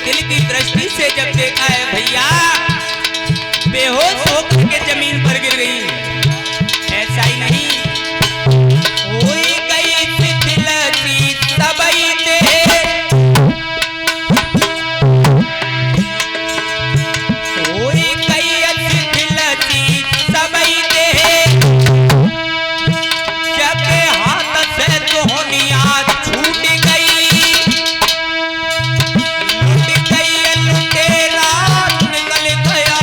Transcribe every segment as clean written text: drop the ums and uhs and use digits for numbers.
दिल की दृष्टि से जब देखा है भैया, बेहोश होकर के जमीन पर गिर गई। ऐसा ही नहीं, हुई गई शिथिल सी सबई देह, हुई गई शिथिल सी सबई देह, जब हाथ से दोहनिया छूट गई, लुट गई लुटेरा निकल गया।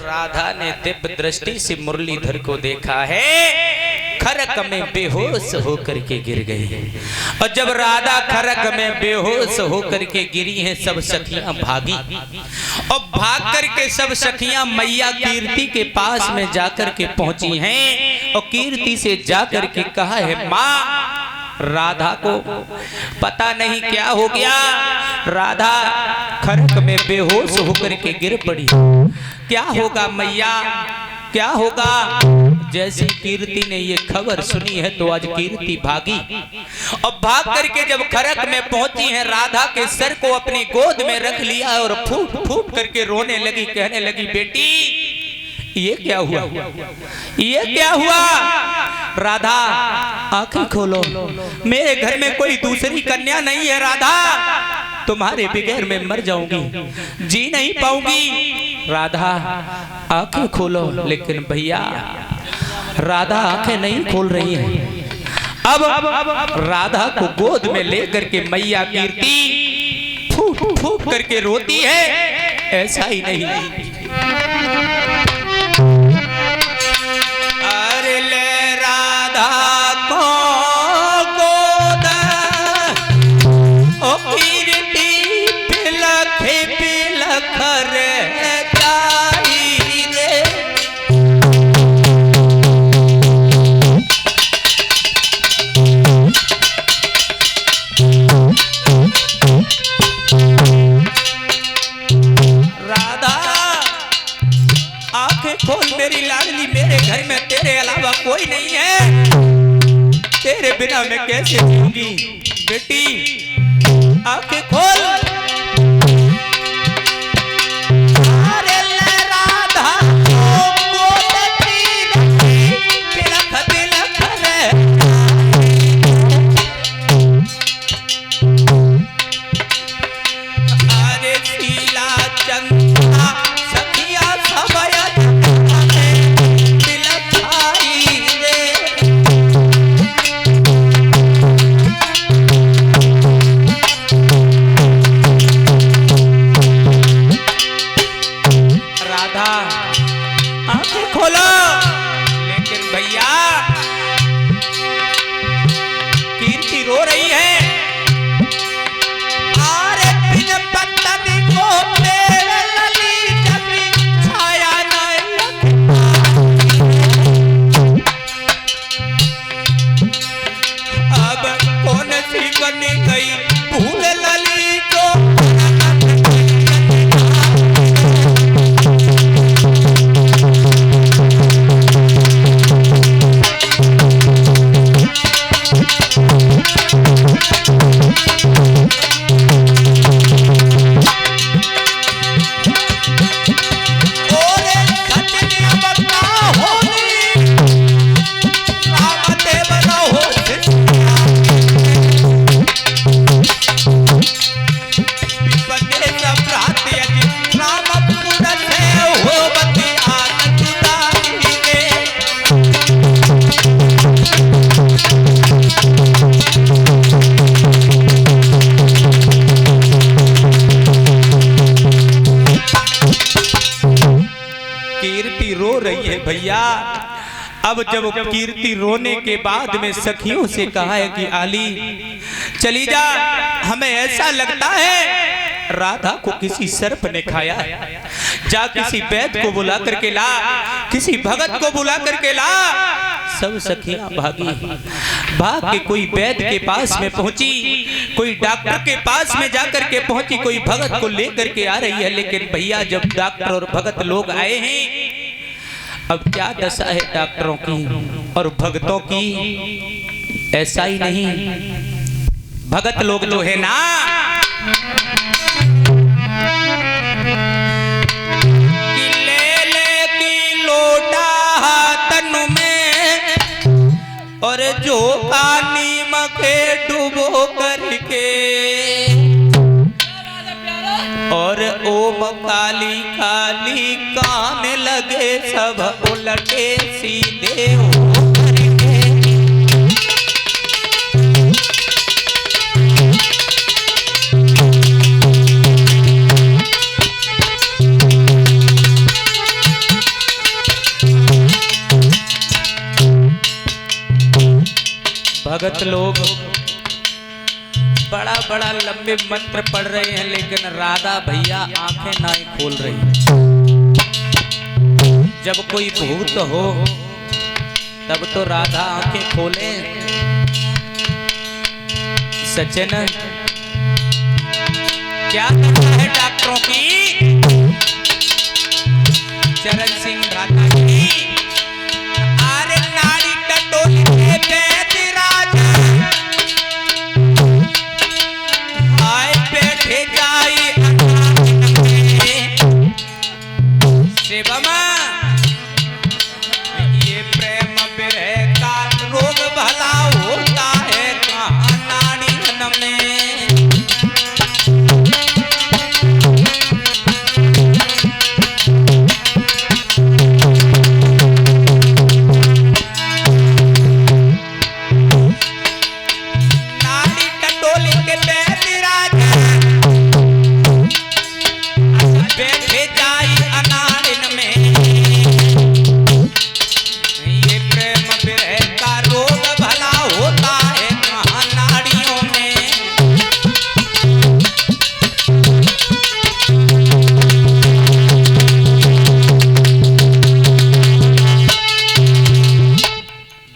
राधा ने दिव्य दृष्टि से मुरलीधर को देखा है, खरक में बेहोश होकर के गिर गई। और जब राधा खरक में बेहोश होकर के गिरी हैं, सब सखियां भागी और भाग करके सब सखियां मैया कीर्ति के पास में जाकर के पहुंची हैं और कीर्ति से जाकर के कहा है, माँ राधा को पता नहीं क्या हो गया, राधा खरक में बेहोश होकर के गिर पड़ी, क्या होगा मैया, क्या होगा। जैसी कीर्ति ने ये खबर सुनी है तो आज कीर्ति भागी और भाग करके जब खरक में पहुंची है, राधा के सर को अपनी गोद में रख लिया और फूट फूट करके रोने लगी, कहने लगी, बेटी ये क्या हुआ, ये क्या हुआ। राधा आंखें खोलो, मेरे घर में कोई दूसरी कन्या नहीं है राधा, तुम्हारे बगैर मैं मर जाऊंगी, जी नहीं पाऊंगी। राधा आंखें खोलो, लेकिन भैया राधा आंखें नहीं खोल रही है। अब राधा को गोद में लेकर के मैया कीर्ति फूट फूट करके रोती है। ऐसा ही नहीं, अरे ले राधा को गोद ओ कीर्ति बिलख बिलख रे जाई रे, राधा आंखें खोल मेरी लाडली, मेरे घर में तेरे अलावा कोई नहीं है, तेरे बिना मैं कैसे जीऊंगी। बेटी आंखें खोल। अरे ले राधा को बिलख बिलख रे, अरे शीला चंद्रा सखिया सबया खोलो। लेकिन भैया कीर्ति रो रही है, आरे बिन पत्नी को मेरे लली जबी छाया नहीं, अब कौन सी बनी गई भूल लली को। कीर्ति रो रही है भैया। अब जब कीर्ति रोने के बाद में सखियों से कहा है कि आली चली जा, हमें ऐसा लगता है राधा को किसी सर्प ने खाया है, जा किसी वैद्य को बुला करके ला, किसी भगत को बुला करके ला। सब सखियां भागी, भाग के कोई वैद्य के पास में पहुंची, कोई डॉक्टर के पास में जाकर के पहुंची, कोई भगत को लेकर के आ रही है। लेकिन भैया जब डॉक्टर और भगत लोग आए हैं, अब क्या दशा है डॉक्टरों की और भगतों की। ऐसा ही नहीं, भगत लोग जो है ना कि ले की लोटा हाथन में और जो पानी मके डुबो करके और ओम काली काली कान लगे सब उलटे सीधे हो करके। भगत लोग बड़ा बड़ा लंबे मंत्र पढ़ रहे हैं, लेकिन राधा भैया आंखें ना खोल रही। जब कोई भूत हो तब तो राधा आंखें खोले। सचिन क्या करना है डॉक्टरों की, चरण सिंह भ्राता की। अरे नाड़ी टटोली के ये प्रेम विरह का रोग भला होता है कहाँ नाड़ी में। नाड़ी टटोली के बैठे राजा बैठे जाई अनाड़िन में। ये प्रेम विरह का रोग भला होता है कहाँ नाड़ियों में।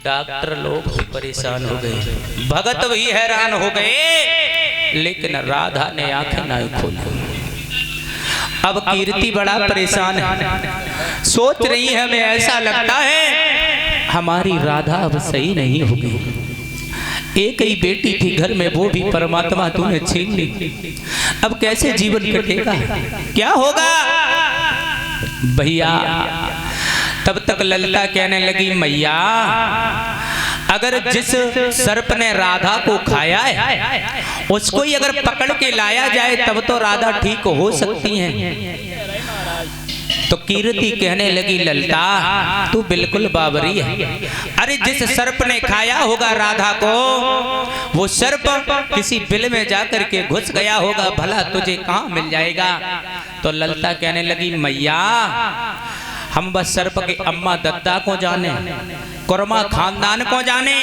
डॉक्टर लोग भी परेशान हो गए, भगत भी हैरान हो गए, लेकिन राधा ने आंखें ना खोली। अब कीर्ति बड़ा परेशान है, सोच रही है हमें ऐसा लगता है हमारी राधा अब सही नहीं होगी। एक ही बेटी थी घर में, वो भी परमात्मा तूने छीन ली। अब कैसे जीवन कटेगा, क्या होगा भैया। तब तक ललिता कहने लगी मैया अगर जिस सर्प ने राधा को खाया है उसको ही अगर पकड़ के लाया जाए तब तो राधा ठीक हो सकती हैं। तो कीर्ति कहने लगी ललिता तू बिल्कुल बावरी है। अरे जिस सर्प ने खाया होगा राधा को वो सर्प किसी बिल में जाकर के घुस गया होगा, भला तुझे कहाँ मिल जाएगा। तो ललिता कहने लगी मैया हम बस सर्प के अम्मा दत्ता को जाने, कुरमा खानदान को जाने,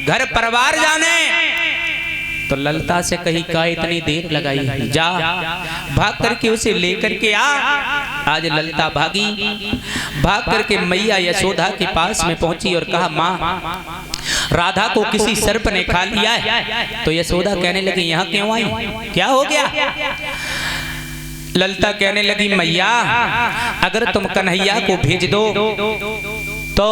घर परिवार जाने। तो ललिता से कही का इतनी देर लगाई, जा भाग करके उसे लेकर के आ। आज ललिता भागी, भाग करके मैया यशोदा के पास में पहुंची और कहा माँ राधा को किसी सर्प ने खा लिया है। तो यशोदा कहने लगी यहाँ क्यों आई, क्या हो गया। ललिता कहने लगी मैया अगर तुम कन्हैया को भेज दो तो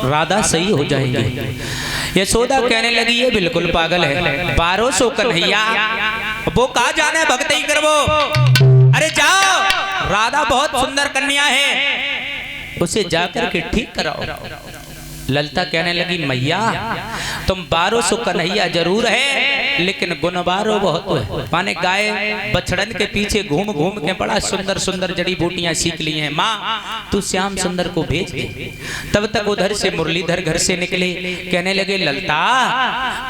राधा सही हो जाएगी। यशोदा कहने लगी ये बिल्कुल पागल है, 1200 कन्हैया वो कहाँ जाने भक्ति करवो। अरे जाओ राधा बहुत सुंदर कन्या है, उसे जाकर के ठीक कराओ। ललिता कहने लगी मैया तुम 1200 कन्हैया जरूर है लेकिन गुणवारो बहुत है। माने गाय बछड़न के पीछे घूम घूम के बड़ा सुंदर सुंदर जड़ी बूटियां सीख ली हैं। माँ तू श्याम सुंदर को भेज दे। तब तक उधर से मुरलीधर घर से निकले, कहने लगे ललिता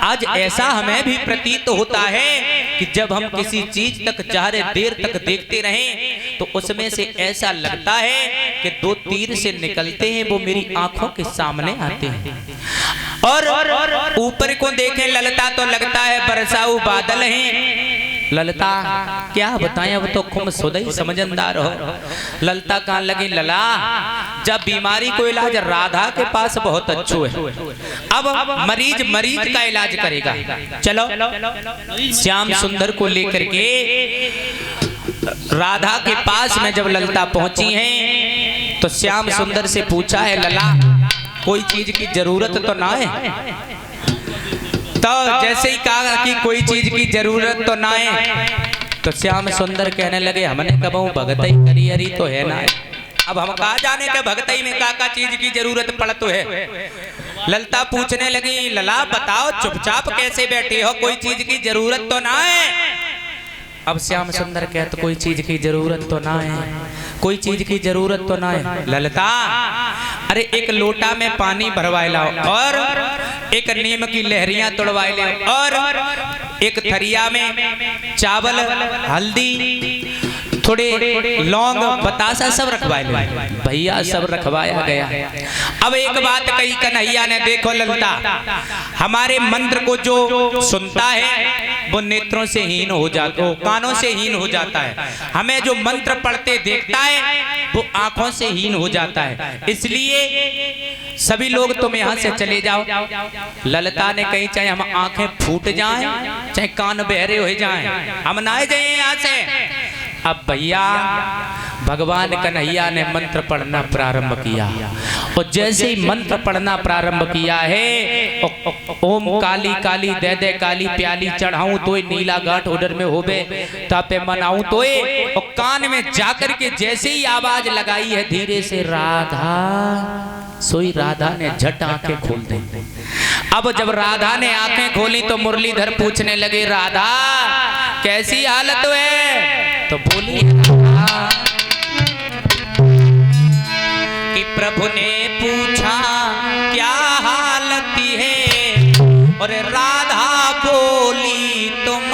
आज ऐसा हमें भी प्रतीत होता है कि जब हम किसी चीज तक चाहे देर तक देखते रहें तो उसमें से ऐसा लगता है कि 2 तीर से निकलते हैं वो मेरी आंखों के सामने आते हैं। और ऊपर को देखें ललिता तो लगता है बरसाऊ बादल हैं, ललता क्या बताएं, अब तो खुम सुदई समझदार हो। ललता कहाँ लगी, लला जब बीमारी को इलाज राधा के पास बहुत अच्छो है, अब मरीज का इलाज करेगा। चलो श्याम सुंदर को लेकर के राधा के पास में जब ललता पहुंची है तो श्याम सुंदर से पूछा है, लला कोई चीज की जरूरत तो ना है? तो जैसे ही कहा कि कोई चीज की जरूरत तो ना है, तो श्याम सुंदर कहने लगे, हमने कब भगतई करी हरी तो है ना, अब हम कहा जाने के भगतई में का चीज की जरूरत पड़ तो है। ललता पूछने लगी, लला बताओ चुपचाप कैसे बैठे हो, कोई चीज की जरूरत तो ना है? अब श्याम सुंदर कहते, कोई चीज की जरूरत तो ना है, कोई चीज की जरूरत तो ना है। ललता अरे एक लोटा में पानी भरवाए लाओ और एक नीम की लहरियां तोड़वाए ले और एक थरिया में चावल, हल्दी, थोड़े लौंग, बतासा सब रखवाए ले। भैया सब रखवाया गया। अब एक बात कही कन्हैया ने, देखो ललता हमारे मंत्र को जो सुनता है वो नेत्रों से हीन हो जाता है, कानों से हीन हो जाता है। हमें जो मंत्र पढ़ते देखता है वो आंखों से हीन हो जाता है, इसलिए सभी लोग तुम यहाँ से चले जाओ। ललता ने कही, चाहे हम आंखें फूट जाएं, चाहे कान बहरे हो जाएं, हम ना जाए यहाँ से। अब भैया भगवान कन्हैया ने मंत्र पढ़ना प्रारंभ किया और जैसे ही मंत्र पढ़ना प्रारंभ किया है, ओम काली काली दे दे काली प्याली चढ़ाऊं तो नीला गांठ उधर में होबे तापे मनाऊं तो, और कान में जाकर के जैसे ही आवाज लगाई है धीरे से, राधा सोई राधा ने झट आंखें खोल दी। अब जब राधा ने आंखें खोली तो मुरलीधर पूछने लगे, राधा कैसी हालत है? तो बोली कि प्रभु ने पूछा क्या हालत है, और राधा बोली तुम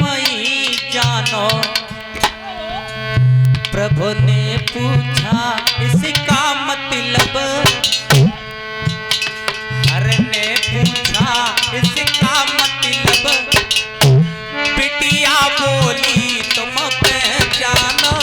ही जानो। प्रभु ने पूछा इसका मतलब, हर ने पूछा इसका मतलब, बिटिया बोली तुम पहचानो।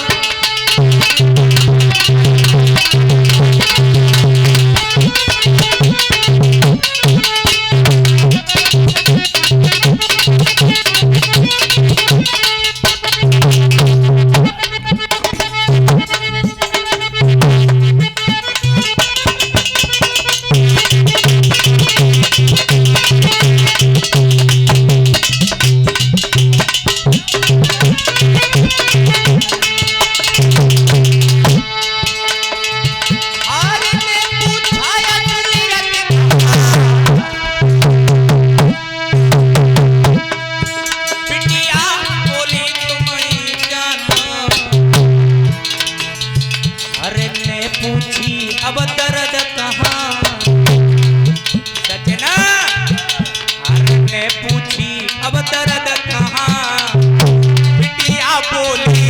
अब दर्द कहाँ सजना, हर ने पूछी अब दर्द कहाँ, बिटिया बोली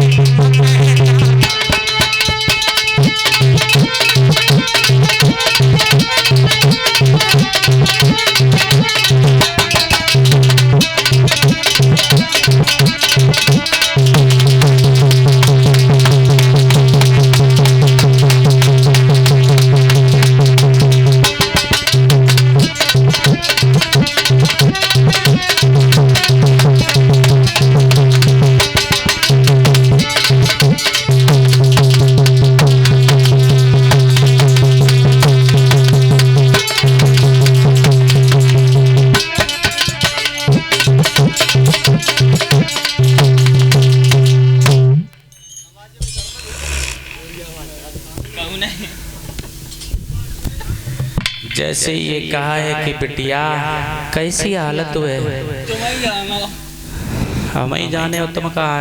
जैसे ये कहा है कि बिटिया कैसी हालत है, हम ही जाने हो तुम कहा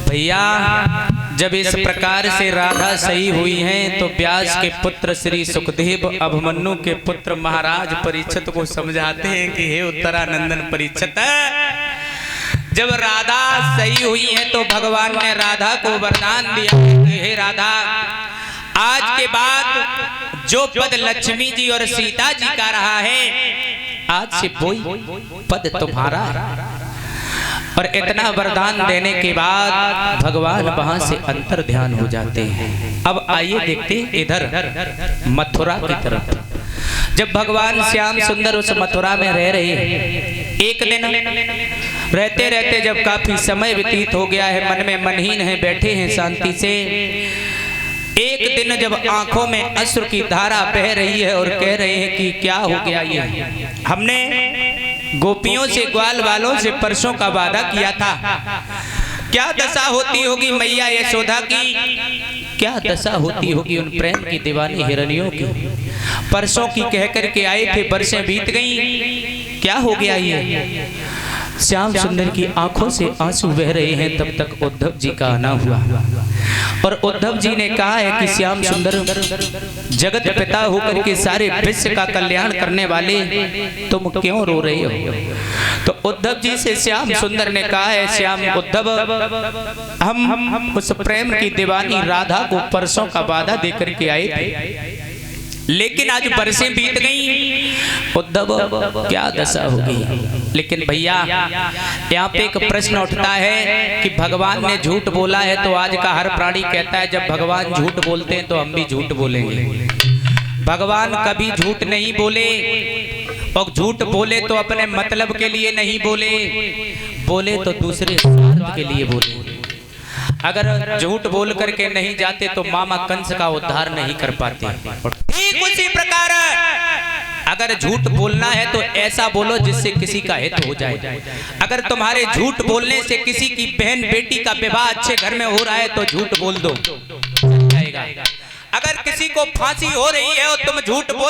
भैया। जब इस प्रकार से राधा सही हुई हैं तो व्यास के पुत्र श्री सुखदेव अभिमन्यु के पुत्र महाराज परीक्षित को समझाते हैं कि हे उत्तरानंदन परीक्षित, जब राधा सही हुई है तो भगवान ने राधा को वरदान दिया कि हे राधा, आज के बाद जो पद लक्ष्मी जी और सीता जी का रहा है, आज से वही पद तुम्हारा। और इतना वरदान देने के बाद भगवान वहां से अंतर ध्यान हो जाते हैं। अब आइए देखते इधर मथुरा की तरफ। जब भगवान श्याम सुंदर उस मथुरा में रह रहे हैं, एक दिन रहते रहते जब काफी समय व्यतीत हो गया है, मन में मनहीन है, बैठे हैं शांति से, एक दिन जब आंखों में अश्रु की धारा बह रही है और कह रहे हैं कि क्या हो गया ये, हमने गोपियों से ग्वाल वालों से परसों का वादा किया था, क्या दशा होती होगी मैया यशोदा की, क्या दशा होती होगी उन प्रेम की दीवानी हिरनियों की। परसों की कह कर के आए थे, बरसें बीत गई, क्या हो गया ये। श्याम सुंदर की आंखों से आंसू बह रहे हैं। तब तक उद्धव जी का आना हुआ और उद्धव जी ने कहा है कि श्याम सुंदर, जगत पिता होकर के सारे विश्व का कल्याण करने वाले तुम क्यों रो रहे हो। तो उद्धव जी से श्याम सुंदर ने कहा है, श्याम उद्धव, हम उस प्रेम की दीवानी राधा को परसों का वादा देकर के आए थे, लेकिन आज बरसें बीत गई, उद्धव क्या दशा होगी। लेकिन भैया यहाँ पे एक प्रश्न उठता है कि भगवान ने झूठ बोला है, तो आज का हर प्राणी कहता है जब भगवान झूठ बोलते हैं तो हम भी झूठ बोलेंगे। भगवान कभी झूठ नहीं बोले, और झूठ बोले तो अपने मतलब के लिए नहीं बोले, बोले तो दूसरे स्वार्थ के लिए बोले। अगर झूठ बोल करके नहीं जाते तो मामा कंस का उद्धार नहीं कर पाते। ठीक उसी प्रकार अगर झूठ बोलना है तो ऐसा बोलो जिससे किसी का हित हो जाए। अगर तुम्हारे झूठ बोलने से किसी की बहन बेटी का विवाह अच्छे घर में हो रहा है तो झूठ बोल दो, जाएगा। अगर किसी को फांसी हो रही है और तुम झूठ बोल